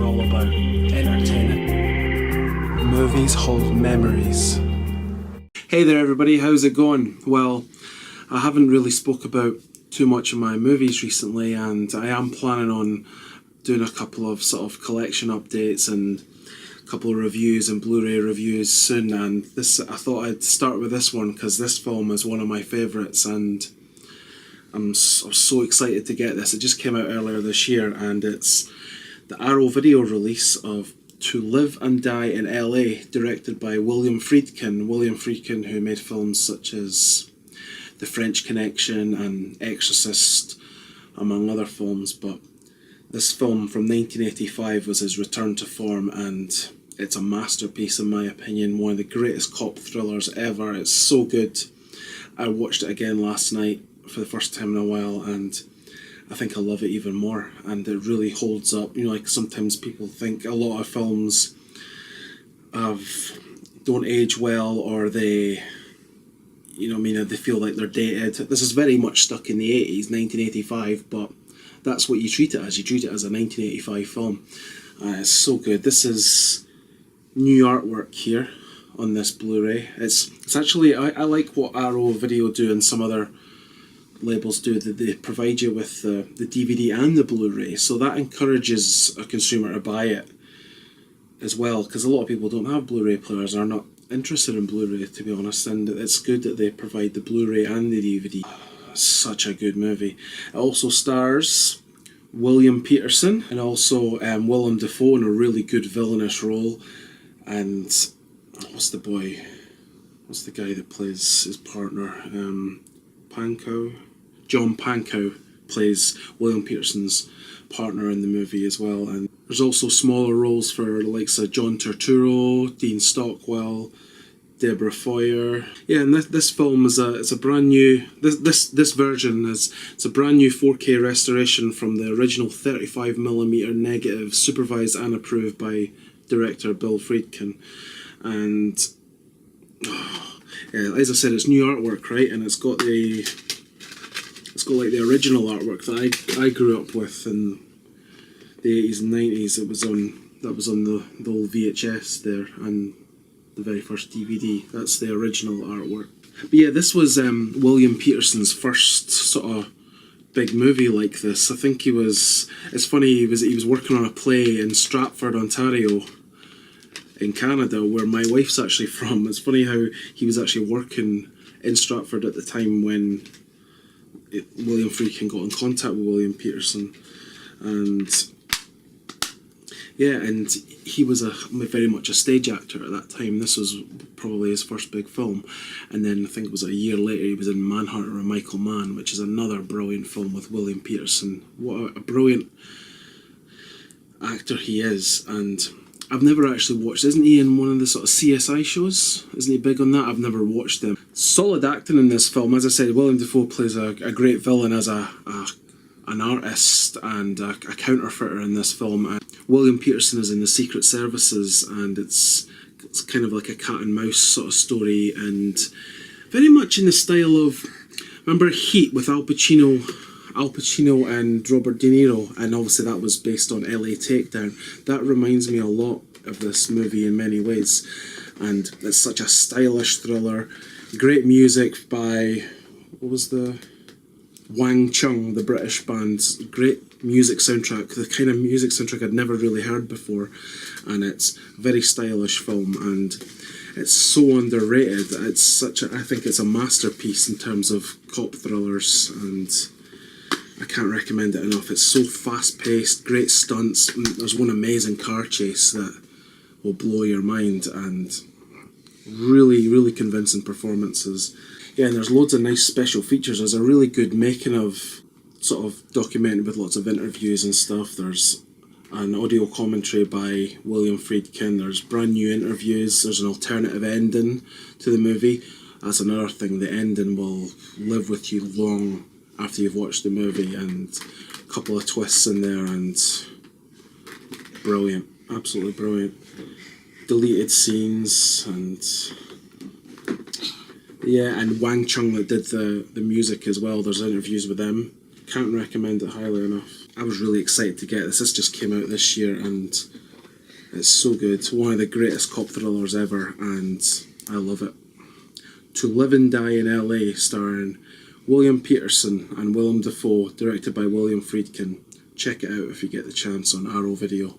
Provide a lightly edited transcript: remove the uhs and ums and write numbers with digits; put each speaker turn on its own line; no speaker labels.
are all about entertaining. Movies hold memories. Hey there everybody, how's it going? Well, I haven't really spoke about too much of my movies recently, and I am planning on doing a couple of sort of collection updates and a couple of reviews and Blu-ray reviews soon, and I thought I'd start with this one because this film is one of my favourites and I'm so excited to get this. It just came out earlier this year, and it's the Arrow video release of To Live and Die in LA, directed by William Friedkin. William Friedkin, who made films such as The French Connection and Exorcist, among other films, but this film from 1985 was his return to form, and it's a masterpiece in my opinion, one of the greatest cop thrillers ever. It's so good. I watched it again last night for the first time in a while, and I think I love it even more, and it really holds up. You know, like sometimes people think a lot of films don't age well, or they, you know, they feel like they're dated. This is very much stuck in the 80s, 1985, but that's what you treat it as. You treat it as a 1985 film. It's so good. This is new artwork here on this Blu-ray. It's actually, I like what Arrow Video do and some other labels do, that they provide you with the DVD and the Blu-ray, so that encourages a consumer to buy it as well, because a lot of people don't have Blu-ray players, are not interested in Blu-ray, to be honest, and it's good that they provide the Blu-ray and the DVD. Such a good movie. It also stars William Petersen and also Willem Dafoe in a really good villainous role, and what's the guy that plays his partner? John Pankow plays William Petersen's partner in the movie as well, and there's also smaller roles for the likes of John Turturro, Dean Stockwell, Deborah Foyer. Yeah, and this film is it's a brand new. This version it's a brand new 4K restoration from the original 35mm negative, supervised and approved by director Bill Friedkin, and yeah, as I said, it's new artwork, right? And it's got like the original artwork that I grew up with in the 80s and 90s. That was on the old VHS there, and the very first DVD. That's the original artwork. But yeah, this was William Petersen's first sort of big movie like this. I think it's funny, he was working on a play in Stratford, Ontario, in Canada, where my wife's actually from. It's funny how he was actually working in Stratford at the time when William Friedkin got in contact with William Petersen, and yeah, and he was very much a stage actor at that time. This was probably his first big film, and then I think it was a year later he was in Manhunter with Michael Mann, which is another brilliant film with William Petersen. What a brilliant actor he is, and I've never actually watched, isn't he in one of the sort of CSI shows? Isn't he big on that? I've never watched them. Solid acting in this film. As I said, William Dafoe plays a great villain as an artist and a counterfeiter in this film. And William Petersen is in the Secret Services, and it's kind of like a cat and mouse sort of story, and very much in the style of, remember Heat with Al Pacino and Robert De Niro, and obviously that was based on LA Takedown. That reminds me a lot of this movie in many ways, and it's such a stylish thriller. Great music by, what was the, Wang Chung, the British band. Great music soundtrack, the kind of music soundtrack I'd never really heard before, and it's a very stylish film, and it's so underrated. I think it's a masterpiece in terms of cop thrillers, and I can't recommend it enough. It's so fast-paced, great stunts. There's one amazing car chase that will blow your mind, and really, really convincing performances. Yeah, and there's loads of nice special features. There's a really good making of, sort of documented with lots of interviews and stuff. There's an audio commentary by William Friedkin. There's brand new interviews. There's an alternative ending to the movie. That's another thing. The ending will live with you long after you've watched the movie, and a couple of twists in there, and brilliant, absolutely brilliant. Deleted scenes, and yeah, and Wang Chung that did the music as well. There's interviews with them. Can't recommend it highly enough. I was really excited to get this. This just came out this year and it's so good. One of the greatest cop thrillers ever, and I love it. To Live and Die in LA, starring William Petersen and Willem Dafoe, directed by William Friedkin. Check it out if you get the chance on Arrow Video.